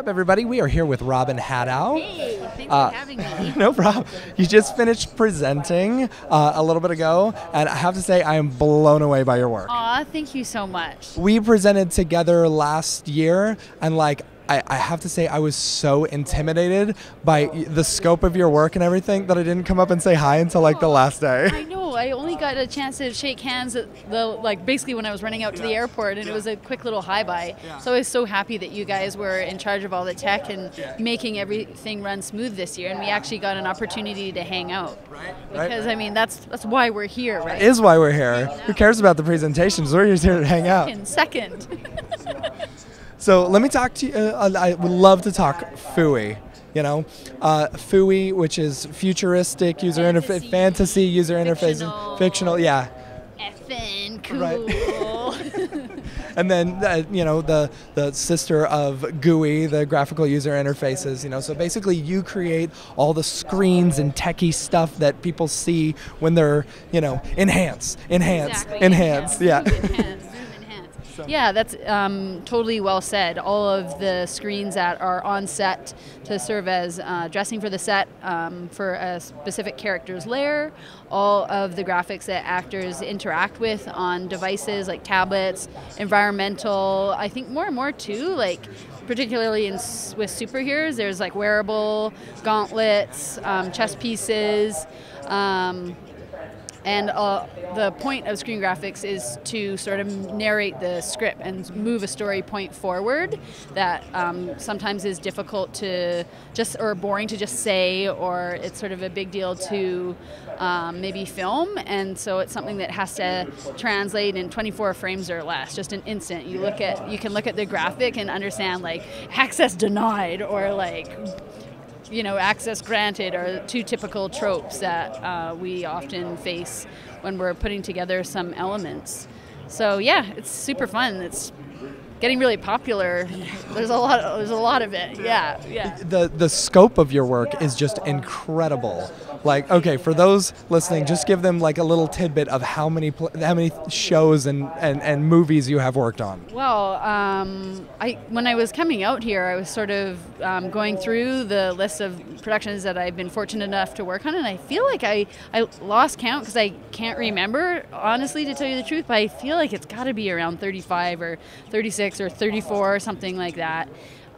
up, everybody? We are here with Robyn Haddow. Hey, thanks for having me. No problem. You just finished presenting a little bit ago, and I have to say I am blown away by your work. Aw, thank you so much. We presented together last year, and I have to say I was so intimidated by the scope of your work and everything that I didn't come up and say hi until the last day. I know. I only got a chance to shake hands at basically when I was running out to the airport, and it was a quick little hi-bye. Yeah. So I was so happy that you guys were in charge of all the tech and making everything run smooth this year, and we actually got an opportunity to hang out. Right. Because I mean that's why we're here, right? That is why we're here. Who cares about the presentations? We're just here to hang out. Second. So let me talk to you. I would love to talk FUI. You know, FUI, which is futuristic user interface, fantasy user interface, fictional. Yeah. Effing cool. Right. And then you know the sister of GUI, the graphical user interfaces. You know, so basically you create all the screens and techie stuff that people see when they're enhance. Exactly. Yeah. Yeah, that's totally well said. All of the screens that are on set to serve as dressing for the set for a specific character's lair, all of the graphics that actors interact with on devices like tablets, environmental, I think more and more too, particularly with superheroes, there's wearable gauntlets, chess pieces, and the point of screen graphics is to sort of narrate the script and move a story point forward that sometimes is difficult to or boring to just say, or it's sort of a big deal to maybe film, and so it's something that has to translate in 24 frames or less, just an instant. You can look at the graphic and understand access denied or access granted are two typical tropes that we often face when we're putting together some elements. So yeah, it's super fun. It's getting really popular. There's a lot of it. Yeah. The scope of your work is just incredible. Okay, for those listening, just give them a little tidbit of how many shows and movies you have worked on. Well, when I was coming out here, I was sort of going through the list of productions that I've been fortunate enough to work on, and I feel like I lost count because I can't remember, honestly, to tell you the truth, but I feel like it's got to be around 35 or 36 or 34 or something like that.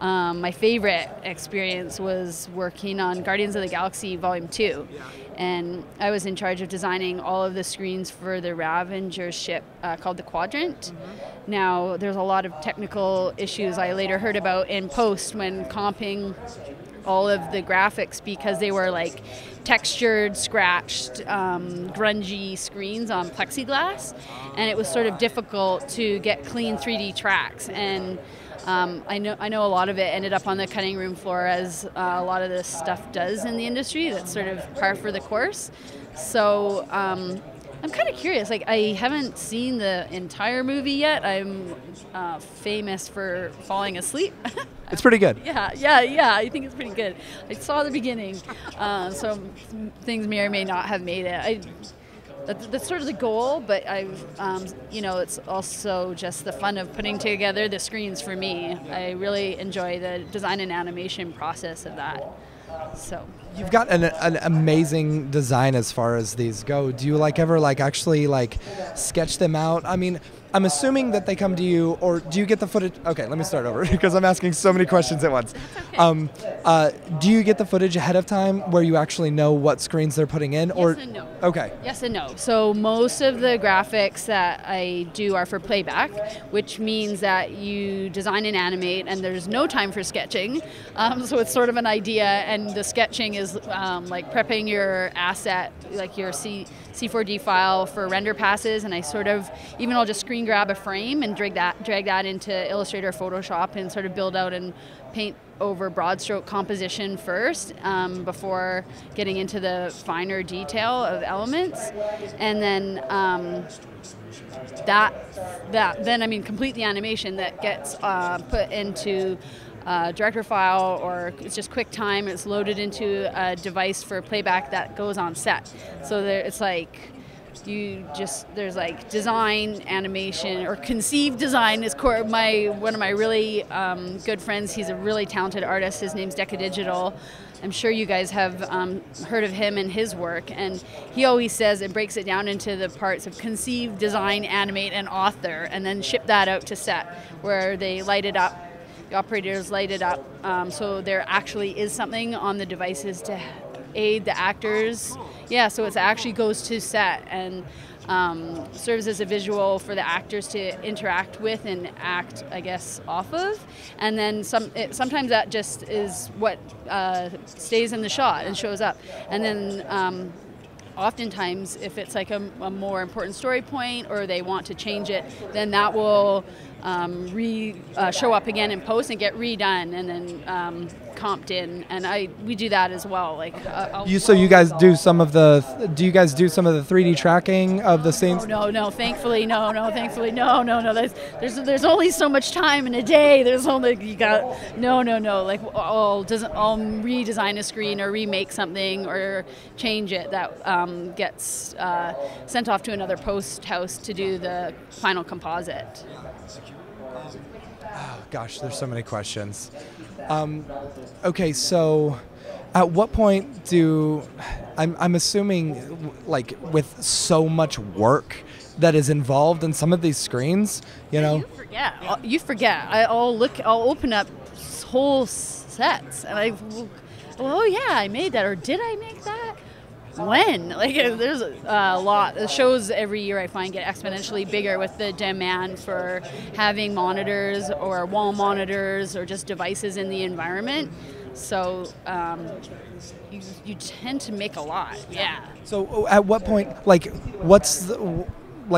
My favorite experience was working on Guardians of the Galaxy Volume 2. And I was in charge of designing all of the screens for the Ravager ship called the Quadrant. Now, there's a lot of technical issues I later heard about in post when comping all of the graphics, because they were textured, scratched, grungy screens on plexiglass, and it was sort of difficult to get clean 3D tracks. And I know a lot of it ended up on the cutting room floor, as a lot of this stuff does in the industry. That's sort of par for the course. So I'm kind of curious. I haven't seen the entire movie yet. I'm famous for falling asleep. It's pretty good. Yeah. I think it's pretty good. I saw the beginning, so things may or may not have made it. That's sort of the goal, but it's also just the fun of putting together the screens for me. I really enjoy the design and animation process of that. So you've got an amazing design as far as these go. Do you ever actually sketch them out? I mean, I'm assuming that they come to you, or do you get the footage? Okay, let me start over because I'm asking so many questions at once. Okay. Do you get the footage ahead of time where you actually know what screens they're putting in? Yes and no. Okay. Yes and no. So most of the graphics that I do are for playback, which means that you design and animate, and there's no time for sketching. So it's sort of an idea, and the sketching is prepping your asset, your C4D file for render passes, and I'll just screen grab a frame and drag that into Illustrator or Photoshop and sort of build out and paint over broad stroke composition first before getting into the finer detail of elements, and then complete the animation that gets put into director file, or it's just QuickTime. It's loaded into a device for playback that goes on set. So it's there's like design, animation, or conceived design is core. One of my really good friends, he's a really talented artist. His name's Deca Digital. I'm sure you guys have heard of him and his work, and he always says it breaks it down into the parts of conceive, design, animate, and author, and then ship that out to set where they light it up. The operators light it up, so there actually is something on the devices to aid the actors. Yeah, so it actually goes to set and serves as a visual for the actors to interact with and act, I guess, off of. And then sometimes that just is what stays in the shot and shows up. And then oftentimes, if it's like a more important story point or they want to change it, then that will show up again in post and get redone and then comped in, and we do that as well. Like, so you guys do some of the 3D tracking of the scenes? No, thankfully, no. There's only so much time in a day. There's only no. Like I'll redesign a screen or remake something or change it that gets sent off to another post house to do the final composite. Oh, gosh, there's so many questions. Okay, so at what point I'm assuming, like, with so much work that is involved in some of these screens, you know? You forget. I'll open up whole sets and I made that, or did I make that? When? Like, there's a lot. The shows every year I find get exponentially bigger with the demand for having monitors or wall monitors or just devices in the environment. So you tend to make a lot. Yeah. So at what point,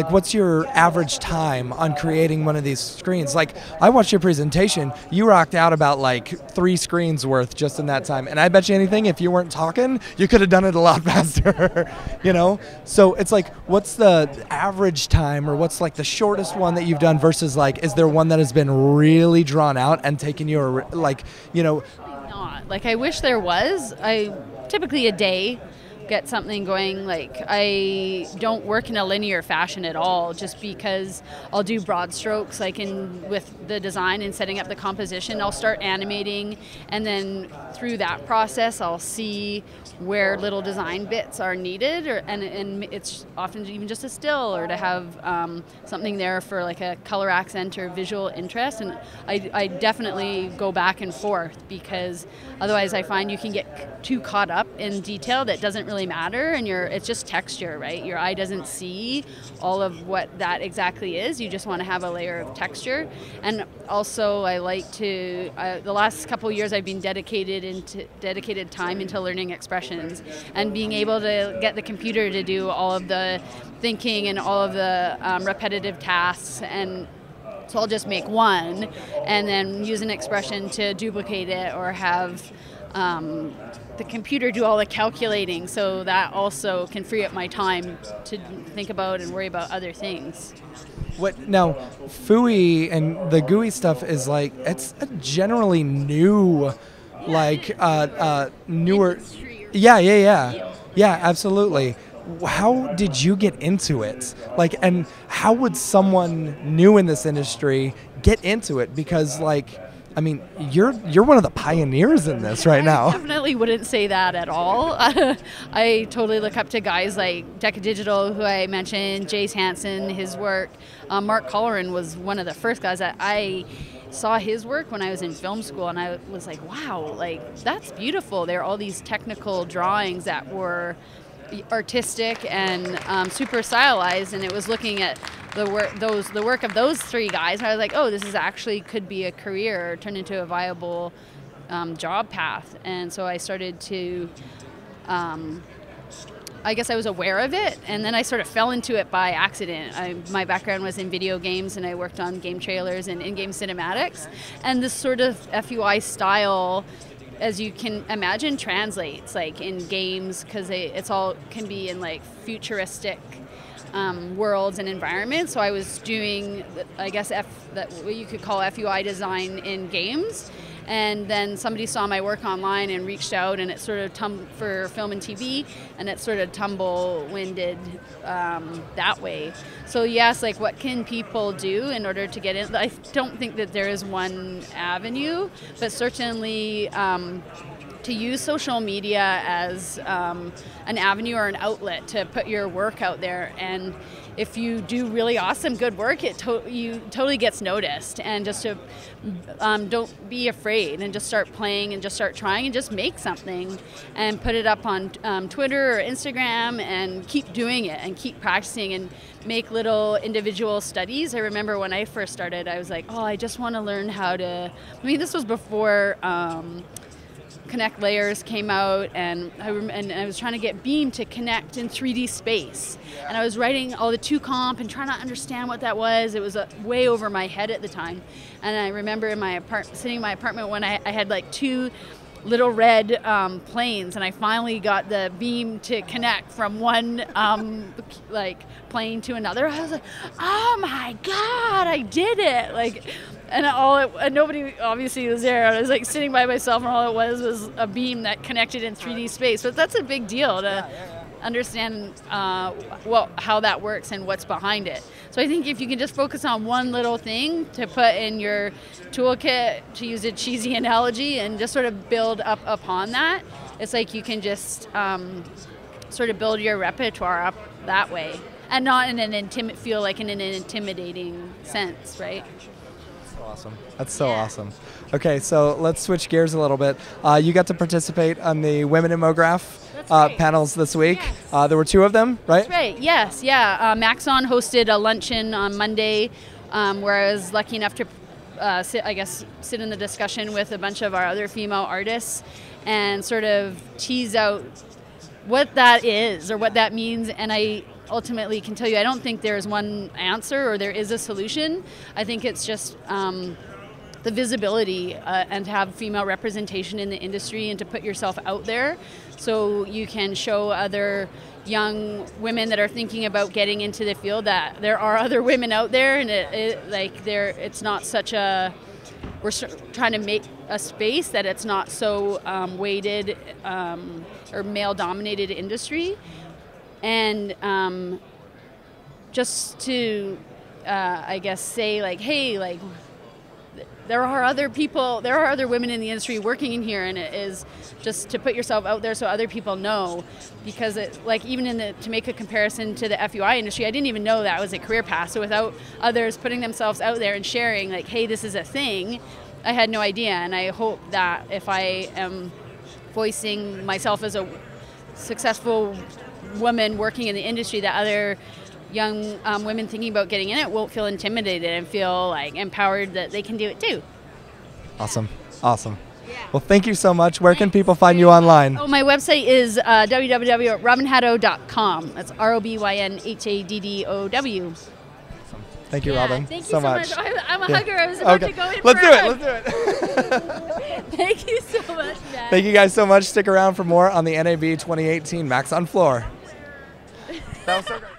what's your average time on creating one of these screens? Like, I watched your presentation, you rocked out about like 3 screens worth just in that time. And I bet you anything, if you weren't talking, you could have done it a lot faster, you know? So it's like, what's the average time, or what's like the shortest one that you've done versus, like, is there one that has been really drawn out and taken you, Not. Like, I wish there was. Typically a day. Get something going. Like, I don't work in a linear fashion at all, just because I'll do broad strokes, like with the design and setting up the composition. I'll start animating, and then through that process I'll see where little design bits are needed, and it's often even just a still, or to have something there for like a color accent or visual interest. And I definitely go back and forth, because otherwise I find you can get too caught up in detail that doesn't really matter, and it's just texture, right? Your eye doesn't see all of what that exactly is. You just want to have a layer of texture. And also, I like to the last couple of years I've been dedicated time into learning expressions and being able to get the computer to do all of the thinking and all of the repetitive tasks. And so I'll just make one and then use an expression to duplicate it, or have the computer do all the calculating, so that also can free up my time to think about and worry about other things. What now? FUI and the GUI stuff is like, it's a generally new, newer. Yeah, absolutely. How did you get into it? Like, and how would someone new in this industry get into it? Because, like, I mean, you're one of the pioneers in this right now. I definitely wouldn't say that at all. I totally look up to guys like Deca Digital, who I mentioned, Jace Hansen, his work. Mark Colleran was one of the first guys that I saw his work when I was in film school, and I was like, wow, like, that's beautiful. There are all these technical drawings that were artistic and super stylized, and it was looking at the work of those 3 guys, and I was like, oh, this is actually could be a career, or turn into a viable job path. And so I started to I guess I was aware of it, and then I sort of fell into it by accident. My background was in video games, and I worked on game trailers and in-game cinematics, and this sort of FUI style, as you can imagine, translates like in games, because it's all can be in like futuristic worlds and environments. So I was doing, I guess, what you could call FUI design in games, And then somebody saw my work online and reached out, and it sort of for film and TV, and it sort of tumble-winded that way. So yes, like what can people do in order to get in? I don't think that there is one avenue, but certainly to use social media as an avenue or an outlet to put your work out there. And if you do really awesome, good work, you totally gets noticed. And just to don't be afraid, and just start playing and just start trying and just make something and put it up on Twitter or Instagram and keep doing it and keep practicing and make little individual studies. I remember when I first started, I was like, oh, I just want to learn how to, I mean, this was before Connect Layers came out, and I was trying to get Beam to connect in 3D space. And I was writing all the 2Comp and trying to understand what that was. It was way over my head at the time. And I remember in my sitting in my apartment when I had like 2 little red planes, and I finally got the Beam to connect from one like plane to another. I was like, oh my God, I did it! Like, and nobody obviously was there. I was like sitting by myself, and all it was a beam that connected in 3D space. But that's a big deal to understand how that works and what's behind it. So I think if you can just focus on one little thing to put in your toolkit, to use a cheesy analogy, and just sort of build up upon that, it's like you can just sort of build your repertoire up that way, and not in an intimidating sense, right? Awesome. That's so awesome. Okay, so let's switch gears a little bit. You got to participate on the Women in Brograph panels this week. Yes. There were 2 of them, right? That's right. Yes. Yeah. Maxon hosted a luncheon on Monday, where I was lucky enough to sit in the discussion with a bunch of our other female artists and sort of tease out what that is or what that means. And I ultimately can tell you, I don't think there's one answer or there is a solution. I think it's just the visibility and to have female representation in the industry, and to put yourself out there so you can show other young women that are thinking about getting into the field that there are other women out there, and it's not such a, we're trying to make a space that it's not so weighted or male-dominated industry. And just to, I guess, say like, hey, like, there are other people, there are other women in the industry working in here, and it is just to put yourself out there so other people know, because it, like, even to make a comparison to the FUI industry, I didn't even know that was a career path. So without others putting themselves out there and sharing, like, hey, this is a thing, I had no idea. And I hope that if I am voicing myself as a successful woman working in the industry, that other young women thinking about getting in it won't feel intimidated and feel like empowered that they can do it too. Awesome. Awesome. Yeah. Well, thank you so much. Where can people find you online? Oh, my website is www.robynhaddow.com. That's ROBYNHADDOW. Thank you, Robyn. Thank you so much. I'm a hugger. I was about to go in Let's do it. Thank you so much, Matt. Thank you guys so much. Stick around for more on the NAB 2018 Max on Floor. That was so great.